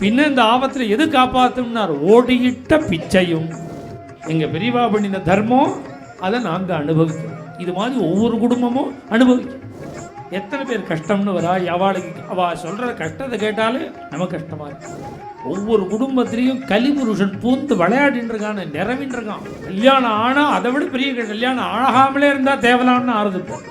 பின்ன இந்த ஆபத்தில் எது காப்பாற்றும்னார்? ஓடியிட்ட பிச்சையும். எங்கள் பெரியவா பண்ணின தர்மம் அதை நாங்கள் அனுபவிக்கிறோம். இது மாதிரி ஒவ்வொரு குடும்பமும் அனுபவிக்கிறோம். எத்தனை பேர் கஷ்டம்னு வரா, அவள் சொல்கிற கஷ்டத்தை கேட்டாலே நமக்கு கஷ்டமாக இருக்கு. ஒவ்வொரு குடும்பத்திலையும் கலிபுருஷன் பூந்து விளையாடின்றிருக்கான நிறவின்றிருக்கான். கல்யாணம் ஆனால் அதை விட பெரிய கல்யாணம் ஆகாமலே இருந்தால் தேவலான்னு ஆறுதுப்போம்.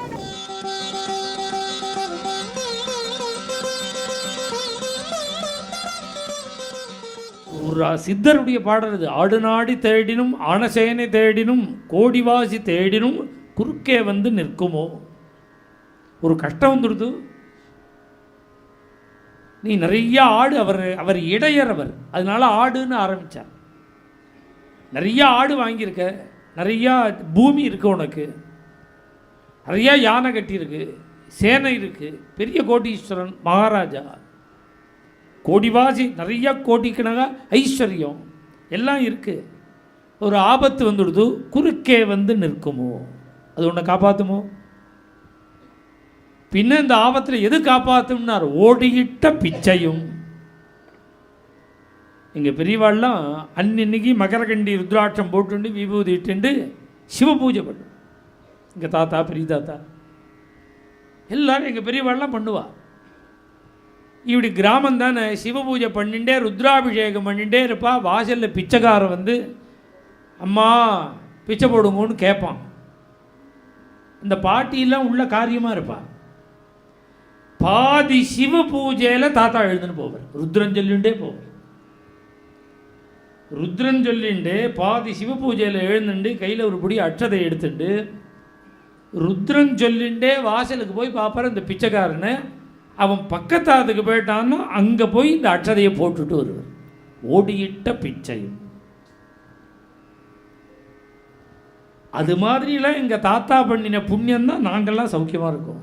ஒரு சித்தருடைய பாடல் இது. ஆடு நாடி தேடினும் ஆனசேனை தேடினும் கோடிவாசி தேடினும் குறுக்கே வந்து நிற்குமோ. ஒரு கஷ்டம் வந்துடுது, நீ நிறைய ஆடு, அவர் இடையறவர், அதனால ஆடுன்னு ஆரம்பித்தார். நிறைய ஆடு வாங்கியிருக்க, நிறையா பூமி இருக்கு, உனக்கு நிறையா யானை கட்டியிருக்கு, சேனை இருக்குது, பெரிய கோடீஸ்வரன் மகாராஜா, கோடிவாசி, நிறைய கோடிக்கணக்காக ஐஸ்வர்யம் எல்லாம் இருக்குது. ஒரு ஆபத்து வந்துடுது, குறுக்கே வந்து நிற்குமோ, அது உன்னை காப்பாற்றுமோ? பின்ன இந்த ஆபத்தில் எது காப்பாற்றும்னார்? ஓடியிட்ட பிச்சையும். எங்கள் பெரியவாள்லாம் அன்னின்னைக்கு மகரகண்டி ருத்ராட்சம் போட்டுண்டு விபூதி இட்டுண்டு சிவ பூஜை பண்ணும். எங்கள் தாத்தா, பெரிய தாத்தா எல்லோரும் எங்கள் பெரியவாள்லாம் பண்ணுவா. இப்படி கிராமம் தானே, சிவ பூஜை பண்ணிட்டே ருத்ராபிஷேகம் பண்ணிகிட்டே இருப்பா. வாசலில் பிச்சைக்காரன் வந்து அம்மா பிச்சை போடுங்கன்னு கேட்பான். இந்த பாட்டியெல்லாம் உள்ள காரியமாக இருப்பாள். பாதி சிவ பூஜையில் தாத்தா எழுதுன்னு போவார், ருத்ரன் சொல்லிண்டே போவார். ருத்ரன் சொல்லிண்டு பாதி சிவ பூஜையில் எழுந்துண்டு கையில் ஒரு பிடி அட்சதை எடுத்துட்டு ருத்ரன் சொல்லிண்டே வாசலுக்கு போய் பார்ப்பார். இந்த பிச்சைக்காரனை அவன் பக்கத்தாத்துக்கு போயிட்டான்னா அங்கே போய் இந்த அட்சதையை போட்டுட்டு வருவார். ஓடியிட்ட பிச்சையும். அது மாதிரிலாம் எங்கள் தாத்தா பண்ணின புண்ணியம்தான் நாங்கள்லாம் சௌக்கியமாக இருக்கோம்.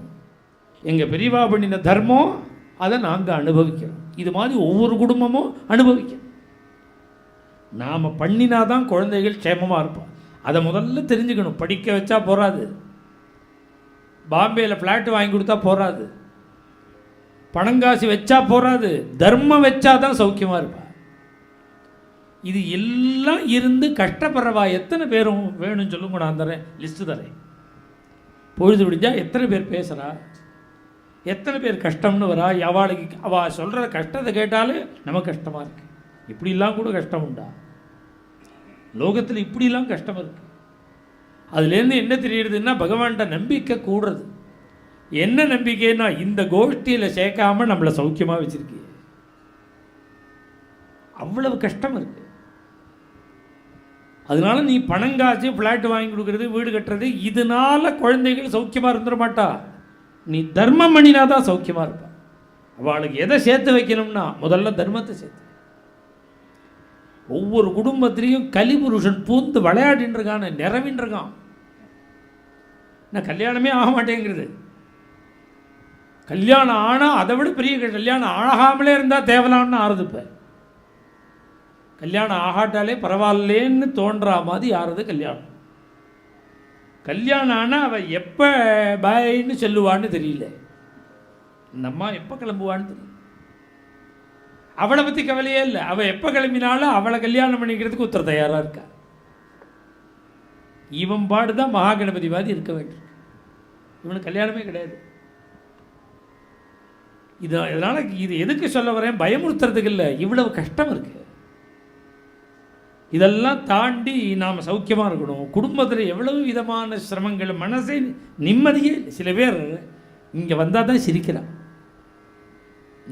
எங்கள் பெரியவா பண்ணின தர்மம் அதை நாங்கள் அனுபவிக்கிறோம். இது மாதிரி ஒவ்வொரு குடும்பமும் அனுபவிக்கிறோம். நாம் பண்ணினாதான் குழந்தைகள் க்ஷேமமாக இருப்போம். அதை முதல்ல தெரிஞ்சுக்கணும். படிக்க வச்சா போகாது, பாம்பேயில் ஃப்ளாட்டு வாங்கி கொடுத்தா போகாது, பணங்காசு வச்சா போகாது, தர்மம் வச்சா தான் சௌக்கியமாக இருப்பா. இது எல்லாம் இருந்து கஷ்டப்படுறவா எத்தனை பேரும் வேணும்னு சொல்லுங்க, நான் தரேன், லிஸ்ட்டு தரேன். பொழுது விடிஞ்சா எத்தனை பேர் பேசுகிறா, எத்தனை பேர் கஷ்டம்னு வரா. அவள் சொல்கிற கஷ்டத்தை கேட்டாலே நமக்கு கஷ்டமாக இருக்குது. இப்படிலாம் கூட கஷ்டம் உண்டா? லோகத்தில் இப்படிலாம் கஷ்டம் இருக்குது. அதுலேருந்து என்ன தெரியுதுன்னா பகவான்கிட்ட நம்பிக்கை கூடுறது. என்ன நம்பிக்கைன்னா இந்த கோஷ்டியில் சேர்க்காம நம்மளை சௌக்கியமாக வச்சுருக்கீங்க. அவ்வளவு கஷ்டம் இருக்குது. அதனால நீ பணங்காச்சு ஃப்ளாட்டு வாங்கி கொடுக்குறது, வீடு கட்டுறது, இதனால குழந்தைகள் சௌக்கியமாக இருந்துட மாட்டா. நீ தர்மம் பண்ணினா தான் சௌக்கியமாக இருப்பா. அவளுக்கு எதை சேர்த்து வைக்கணும்னா முதல்ல தர்மத்தை சேர்த்து. ஒவ்வொரு குடும்பத்திலையும் கலிபுருஷன் பூந்து விளையாடின்றிருக்கான நிறவின்றிருக்கான். நான் கல்யாணமே ஆக மாட்டேங்கிறது. கல்யாணம் ஆனால் அதை விட பெரிய கல்யாணம் ஆகாமலே இருந்தால் தேவலான்னு ஆறுதுப்ப. கல்யாணம் ஆகாட்டாலே பரவாயில்லேன்னு தோன்றா மாதிரி ஆறுது கல்யாணம். கல்யாணம் ஆனால் அவள் எப்போ பாய்ன்னு சொல்லுவான்னு தெரியல. இந்த அம்மா எப்போ கிளம்புவான்னு தெரியல. அவளை பற்றி கவலையே இல்லை. அவள் எப்போ கிளம்பினாலும் அவளை கல்யாணம் பண்ணிக்கிறதுக்கு ஒருத்தர் தயாராக இருக்கா. இவன் பாடு தான் மகாகணபதி மாதிரி இருக்க வேண்டும். இவனுக்கு கல்யாணமே கிடையாது. இதனால் இது எதுக்கு சொல்ல வரேன், பயமுறுத்துறதுக்கு இல்லை, இவ்வளவு கஷ்டம் இருக்குது. இதெல்லாம் தாண்டி நாம் சௌக்கியமாக இருக்கணும். குடும்பத்தில் எவ்வளவு விதமான சிரமங்கள், மனசே நிம்மதியே இல்லை. சில பேர் இங்கே வந்தால் தான் சிரிக்கிறான்.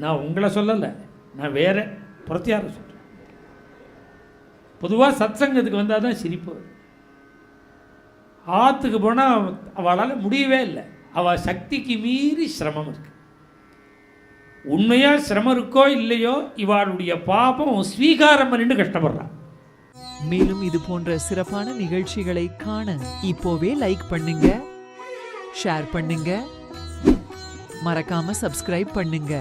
நான் உங்களை சொல்லலை, நான் வேற புறத்தியார சொல்கிறேன். பொதுவாக சத்சங்கத்துக்கு வந்தால் தான் சிரிப்பு. ஆற்றுக்கு போனால் அவளால் முடியவே இல்லை. அவள் சக்திக்கு மீறி சிரமம் இருக்குது. உண்மையாக சிரமம் இருக்கோ இல்லையோ இவாளுடைய பாபம் ஸ்வீகாரம் பண்ணிட்டு கஷ்டப்படுறான். மேலும் இது போன்ற சிறப்பான நிகழ்ச்சிகளை காண இப்போவே லைக் பண்ணுங்க, ஷேர் பண்ணுங்க, மறக்காம சப்ஸ்கிரைப் பண்ணுங்க.